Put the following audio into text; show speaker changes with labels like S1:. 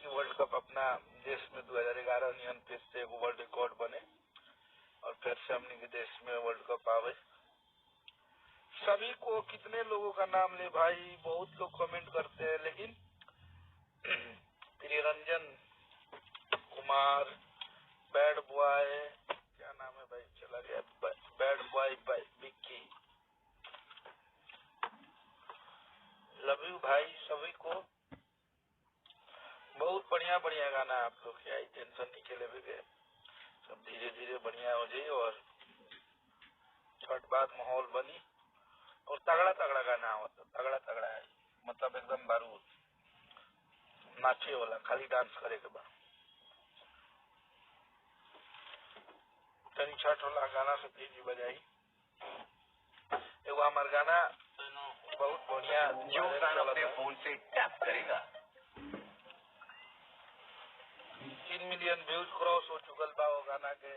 S1: कि world cup अपना देश में 2011 नियन फिर से एगो वर्ल्ड रिकॉर्ड बने और फिर से हमने के देश में वर्ल्ड कप आवे। सभी को कितने लोगों का नाम ले भाई, बहुत लोग कमेंट करते हैं, लेकिन प्रियरंजन कुमार, बैड बॉय, क्या नाम है भाई, चला गया, bad boy Vicky, love you भाई, सभी को बहुत बढ़िया बढ़िया गाना आप लोग के आई, टेंशन नहीं के लेवे गए, सब धीरे धीरे बढ़िया हो जाए और छठ बाद माहौल बनी और तगड़ा तगड़ा गाना हो, तगड़ा तगड़ा है, मतलब एकदम बारूद, नाचे वाला, खाली डांस करे के बाद तनी छठ वाला गाना से तेजी बजाई। एगो हमार गाना बहुत बढ़िया,
S2: जो गाना अपने फोन से टैप करेगा
S1: 3 मिलियन व्यूज क्रॉस हो चुकल बा वो गाना के।